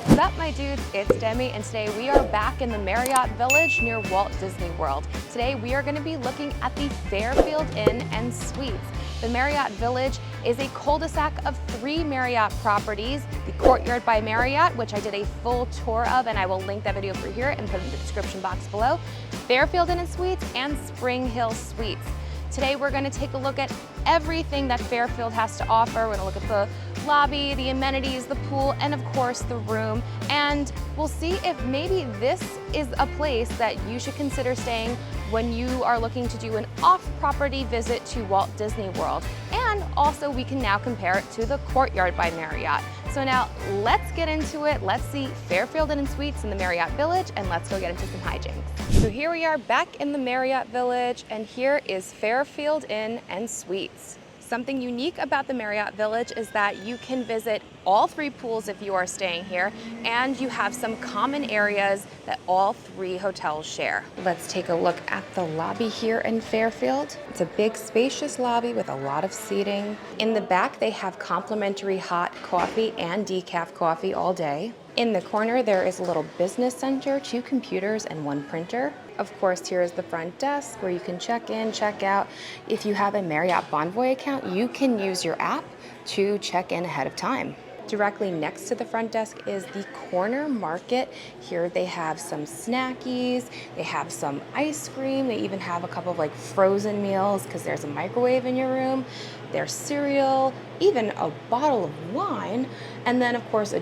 What's up, my dudes? It's Demi, and today we are back in the Marriott Village near Walt Disney World. Today we are going to be looking at the Fairfield Inn and Suites. The Marriott Village is a cul-de-sac of 3 Marriott properties. The Courtyard by Marriott, which I did a full tour of, and I will link that video over here and put it in the description box below. Fairfield Inn and Suites and Spring Hill Suites. Today we're going to take a look at everything that Fairfield has to offer. We're going to look at the lobby, the amenities, the pool, and of course the room. And we'll see if maybe this is a place that you should consider staying when you are looking to do an off-property visit to Walt Disney World. And also we can now compare it to the Courtyard by Marriott. So now let's get into it. Let's see Fairfield Inn and Suites in the Marriott Village, and let's go get into some hijinks. So here we are back in the Marriott Village, and here is Fairfield Inn and Suites. Something unique about the Marriott Village is that you can visit all 3 pools if you are staying here, and you have some common areas that all 3 hotels share. Let's take a look at the lobby here in Fairfield. It's a big, spacious lobby with a lot of seating. In the back, they have complimentary hot coffee and decaf coffee all day. In the corner, there is a little business center, 2 computers and 1 printer. Of course, here is the front desk where you can check in, check out. If you have a Marriott Bonvoy account, you can use your app to check in ahead of time. Directly next to the front desk is the corner market. Here they have some snackies, they have some ice cream, they even have a couple of like frozen meals because there's a microwave in your room. There's cereal, even a bottle of wine, and then of course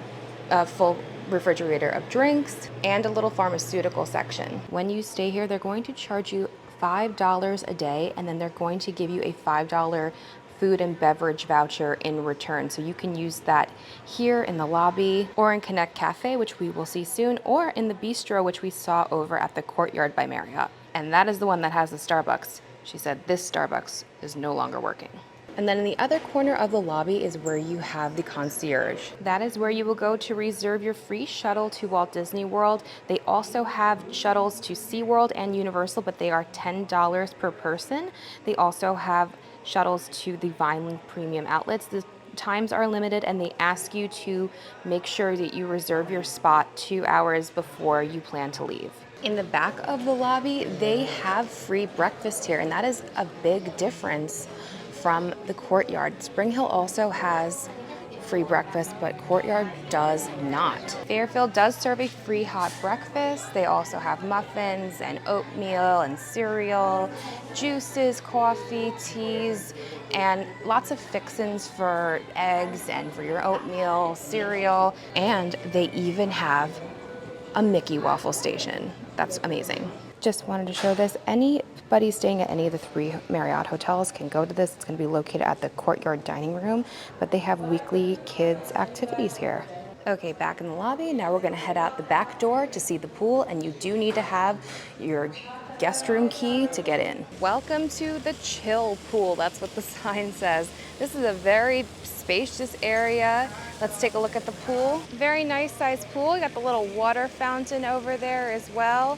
a full refrigerator of drinks and a little pharmaceutical section. When you stay here, they're going to charge you $5 a day, and then they're going to give you a $5 food and beverage voucher in return. So you can use that here in the lobby or in Connect Cafe, which we will see soon, or in the bistro, which we saw over at the Courtyard by Marriott. And that is the one that has the Starbucks. She said this Starbucks is no longer working. And then in the other corner of the lobby is where you have the concierge. That is where you will go to reserve your free shuttle to Walt Disney World. They also have shuttles to SeaWorld and Universal, but they are $10 per person. They also have shuttles to the Vineland Premium Outlets. The times are limited, and they ask you to make sure that you reserve your spot 2 hours before you plan to leave. In the back of the lobby, they have free breakfast here, and that is a big difference from the Courtyard. Spring Hill also has free breakfast, but Courtyard does not. Fairfield does serve a free hot breakfast. They also have muffins and oatmeal and cereal, juices, coffee, teas, and lots of fixins for eggs and for your oatmeal, cereal, and they even have a Mickey waffle station. That's amazing. Just wanted to show this. Anybody staying at any of the 3 Marriott hotels can go to this. It's going to be located at the Courtyard dining room, but they have weekly kids activities here. Okay, back in the lobby. Now we're going to head out the back door to see the pool, and you do need to have your guest room key to get in. Welcome to the chill pool. That's what the sign says. This is a very spacious area. Let's take a look at the pool. Very nice sized pool. You got the little water fountain over there as well.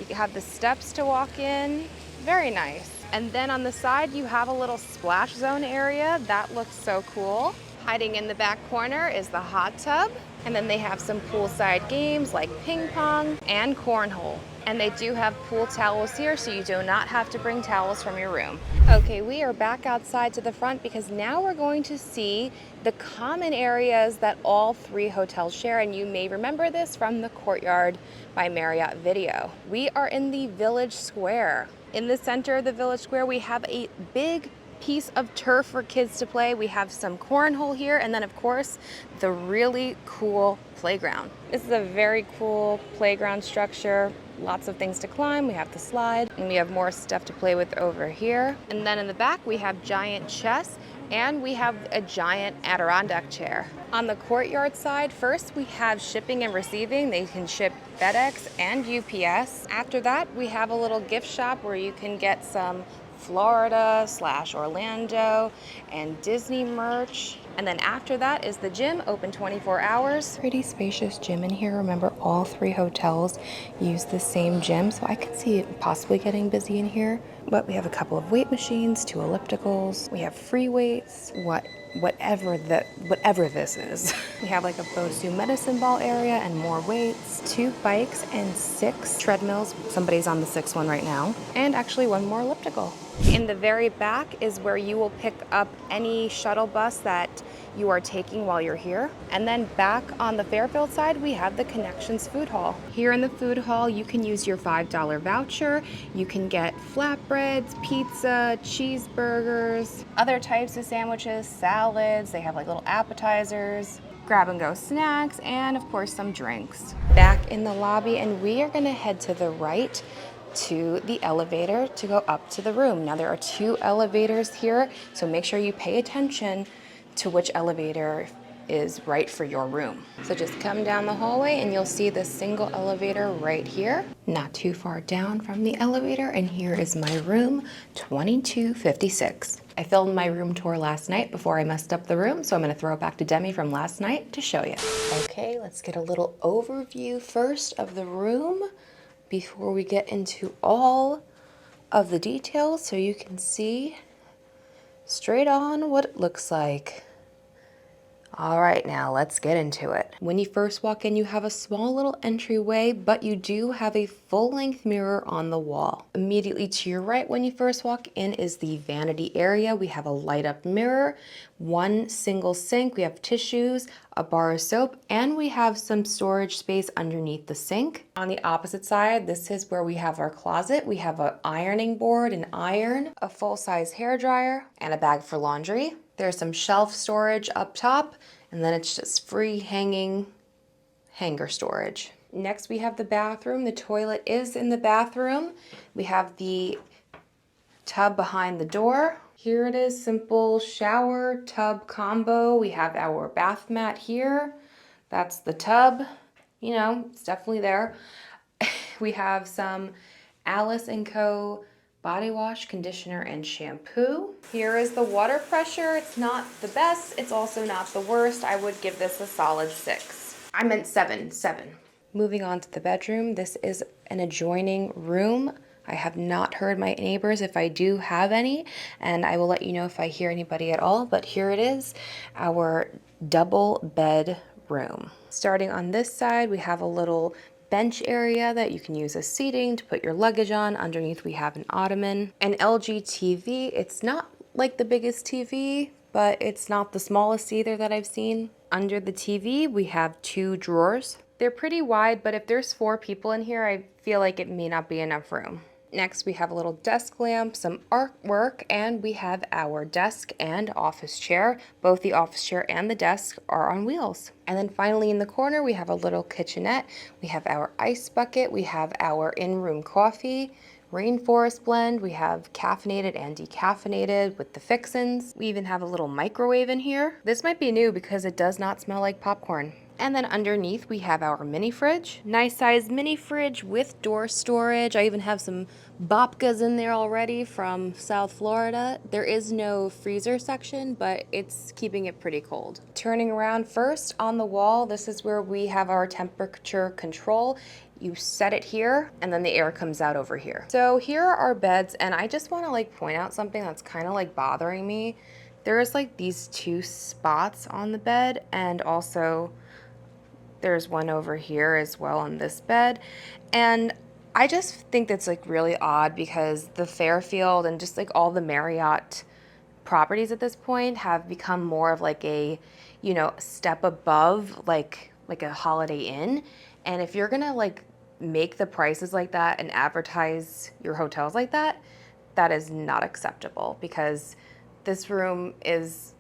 You have the steps to walk in. Very nice. And then on the side, you have a little splash zone area. That looks so cool. Hiding in the back corner is the hot tub. And then they have some poolside games like ping pong and cornhole. And they do have pool towels here, so you do not have to bring towels from your room. Okay, we are back outside to the front because now we're going to see the common areas that all 3 hotels share, and you may remember this from the Courtyard by Marriott video. We are in the Village Square. In the center of the Village Square, we have a big piece of turf for kids to play. We have some cornhole here, and then of course the really cool playground. This is a very cool playground structure. Lots of things to climb. We have the slide, and we have more stuff to play with over here. And then in the back we have giant chess, and we have a giant Adirondack chair. On the Courtyard side, first we have shipping and receiving. They can ship FedEx and UPS. After that, we have a little gift shop where you can get some Florida/Orlando and Disney merch. And then after that is the gym, open 24 hours. Pretty spacious gym in here. Remember, all 3 hotels use the same gym, so I could see it possibly getting busy in here But we have a couple of weight machines, 2 ellipticals. We have free weights, whatever this is. We have like a Bosu medicine ball area and more weights, 2 bikes and 6 treadmills. Somebody's on the 6th one right now. And actually 1 more elliptical. In the very back is where you will pick up any shuttle bus that you are taking while you're here. And then back on the Fairfield side, we have the Connections Food Hall. Here in the food hall, you can use your $5 voucher. You can get flatbreads, pizza, cheeseburgers, other types of sandwiches, salads. They have like little appetizers, grab and go snacks, and of course some drinks. Back in the lobby, and we are gonna head to the right to the elevator to go up to the room. Now there are 2 elevators here, so make sure you pay attention to which elevator is right for your room. So just come down the hallway and you'll see this single elevator right here, not too far down from the elevator, and here is my room, 2256. I filmed my room tour last night before I messed up the room, so I'm gonna throw it back to Demi from last night to show you. Okay, let's get a little overview first of the room before we get into all of the details, so you can see straight on what it looks like. All right, now let's get into it. When you first walk in, you have a small little entryway, but you do have a full-length mirror on the wall. Immediately to your right when you first walk in is the vanity area. We have a light-up mirror, 1 single sink, we have tissues, a bar of soap, and we have some storage space underneath the sink. On the opposite side, this is where we have our closet. We have an ironing board, an iron, a full-size hairdryer, and a bag for laundry. There's some shelf storage up top, and then it's just free hanging hanger storage. Next, we have the bathroom. The toilet is in the bathroom. We have the tub behind the door. Here it is, simple shower tub combo. We have our bath mat here. That's the tub. You know, it's definitely there. We have some Alice & Co. body wash, conditioner, and shampoo. Here is the water pressure. It's not the best. It's also not the worst. I would give this a solid 6. I meant 7. Moving on to the bedroom. This is an adjoining room. I have not heard my neighbors if I do have any, and I will let you know if I hear anybody at all, but here it is, our double bed room. Starting on this side, we have a little bench area that you can use as seating to put your luggage on. Underneath we have an ottoman, an LG TV. It's not like the biggest TV, but it's not the smallest either that I've seen. Under the TV we have 2 drawers. They're pretty wide, but if there's 4 people in here, I feel like it may not be enough room. Next, we have a little desk lamp, some artwork, and we have our desk and office chair. Both the office chair and the desk are on wheels. And then finally in the corner, we have a little kitchenette. We have our ice bucket. We have our in-room coffee, rainforest blend. We have caffeinated and decaffeinated with the fixins. We even have a little microwave in here. This might be new because it does not smell like popcorn. And then underneath we have our mini fridge. Nice size mini fridge with door storage. I even have some babkas in there already from South Florida. There is no freezer section, but it's keeping it pretty cold. Turning around first on the wall, this is where we have our temperature control. You set it here and then the air comes out over here. So here are our beds, and I just want to like point out something that's kind of like bothering me. There's like these 2 spots on the bed, and also there's one over here as well on this bed. And I just think that's like really odd because the Fairfield and just like all the Marriott properties at this point have become more of like a, you know, step above like a Holiday Inn. And if you're gonna like make the prices like that and advertise your hotels like that, that is not acceptable, because this room is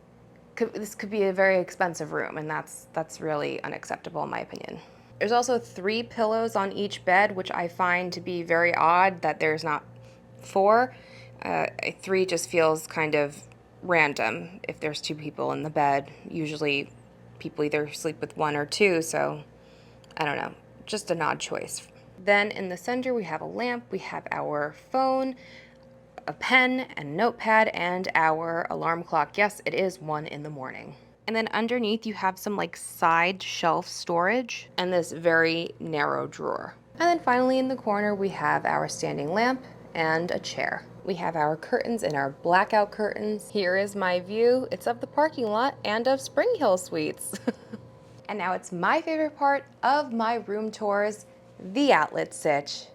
this could be a very expensive room, and that's really unacceptable in my opinion. There's also 3 pillows on each bed, which I find to be very odd that there's not 4. 3 just feels kind of random if there's 2 people in the bed. Usually people either sleep with 1 or 2, so I don't know, just an odd choice. Then in the center we have a lamp, we have our phone, a pen and notepad, and our alarm clock. Yes, it is 1 in the morning. And then underneath you have some like side shelf storage and this very narrow drawer. And then finally in the corner we have our standing lamp and a chair. We have our curtains and our blackout curtains. Here is my view. It's of the parking lot and of Spring Hill Suites. And now it's my favorite part of my room tours, the outlet sitch.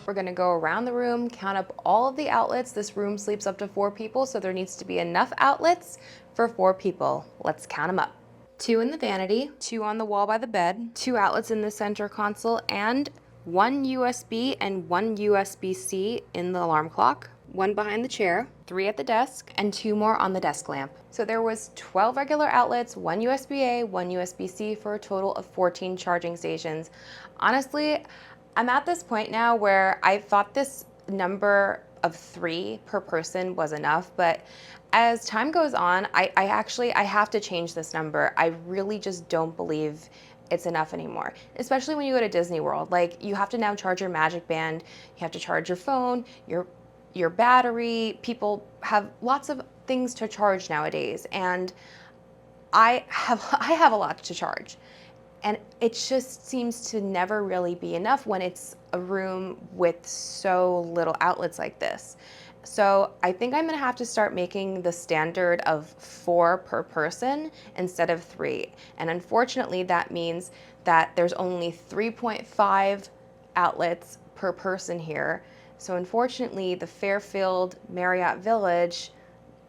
We're gonna go around the room, count up all of the outlets. This room sleeps up to 4 people, so there needs to be enough outlets for 4 people. Let's count them up. 2 in the vanity, 2 on the wall by the bed, 2 outlets in the center console, and 1 USB and 1 USB-C in the alarm clock, 1 behind the chair, 3 at the desk, and 2 more on the desk lamp. So there was 12 regular outlets, 1 USB-A, 1 USB-C, for a total of 14 charging stations. Honestly, I'm at this point now where I thought this number of 3 per person was enough, but as time goes on, I have to change this number. I really just don't believe it's enough anymore, especially when you go to Disney World. Like, you have to now charge your Magic Band, you have to charge your phone, your battery. People have lots of things to charge nowadays, and I have a lot to charge. And it just seems to never really be enough when it's a room with so little outlets like this. So I think I'm gonna have to start making the standard of 4 per person instead of 3. And unfortunately, that means that there's only 3.5 outlets per person here. So unfortunately, the Fairfield Marriott Village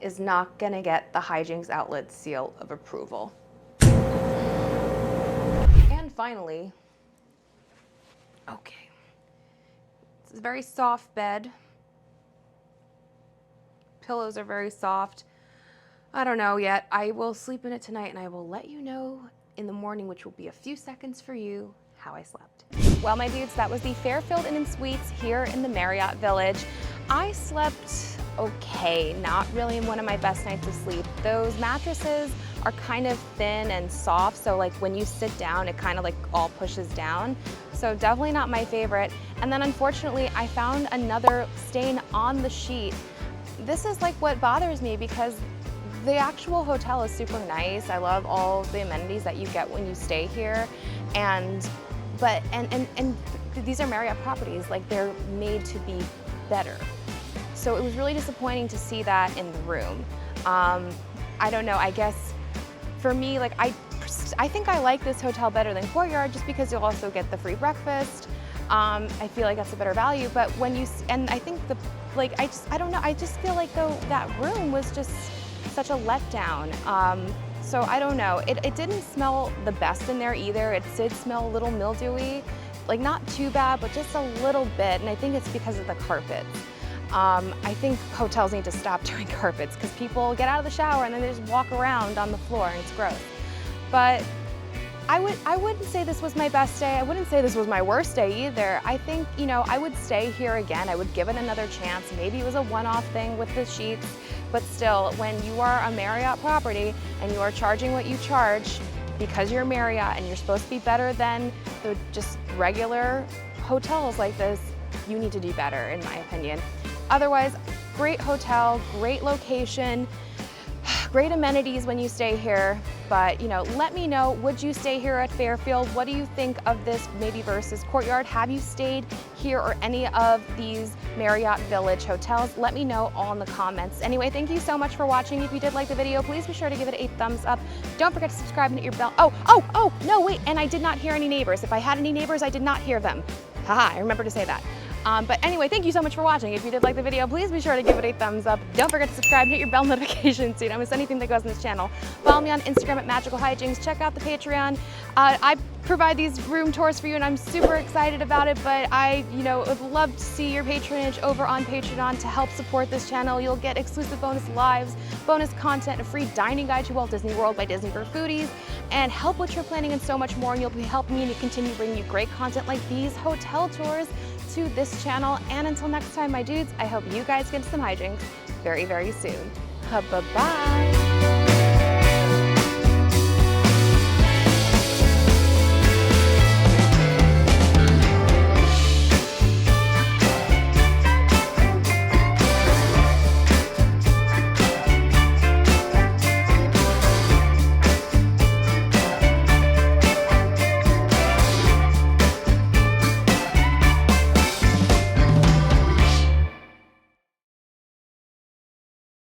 is not gonna get the Hijinx outlet seal of approval. And finally, okay, it's a very soft bed. Pillows are very soft. I don't know yet. I will sleep in it tonight and I will let you know in the morning, which will be a few seconds for you, how I slept. Well, my dudes, that was the Fairfield Inn Suites here in the Marriott Village. I slept okay, not really in one of my best nights of sleep. Those mattresses are kind of thin and soft, so like when you sit down, it kind of like all pushes down. So definitely not my favorite. And then unfortunately, I found another stain on the sheet. This is like what bothers me, because the actual hotel is super nice. I love all the amenities that you get when you stay here. And these are Marriott properties, like they're made to be better. So it was really disappointing to see that in the room. I don't know, I guess for me, like I think I like this hotel better than Courtyard, just because you'll also get the free breakfast. I feel like that's a better value, but when you, and I think I don't know, I just feel like though that room was just such a letdown. So I don't know, it didn't smell the best in there either. It did smell a little mildewy, like not too bad, but just a little bit, and I think it's because of the carpets. I think hotels need to stop doing carpets, because people get out of the shower and then they just walk around on the floor and it's gross. But I wouldn't say this was my best day. I wouldn't say this was my worst day either. I think, you know, I would stay here again. I would give it another chance. Maybe it was a one-off thing with the sheets, but still, when you are a Marriott property and you are charging what you charge because you're Marriott and you're supposed to be better than the just regular hotels like this, you need to do better, in my opinion. Otherwise, great hotel, great location, great amenities when you stay here, but you know, let me know, would you stay here at Fairfield? What do you think of this, maybe versus Courtyard? Have you stayed here or any of these Marriott Village hotels? Let me know all in the comments. Anyway, thank you so much for watching. If you did like the video, please be sure to give it a thumbs up. Don't forget to subscribe and hit your bell. Oh, no, wait, and I did not hear any neighbors. If I had any neighbors, I did not hear them. Haha, I remember to say that. But anyway, thank you so much for watching. If you did like the video, please be sure to give it a thumbs up. Don't forget to subscribe and hit your bell notification so you don't miss anything that goes on this channel. Follow me on Instagram at Magical Hijinx. Check out the Patreon. I provide these room tours for you and I'm super excited about it, but I, would love to see your patronage over on Patreon to help support this channel. You'll get exclusive bonus lives, bonus content, a free dining guide to Walt Disney World by Disney for Foodies, and help with your planning and so much more. And you'll be helping me to continue bringing you great content like these hotel tours to this channel. And until next time, my dudes, I hope you guys get some hijinks very, very soon. Bye-bye.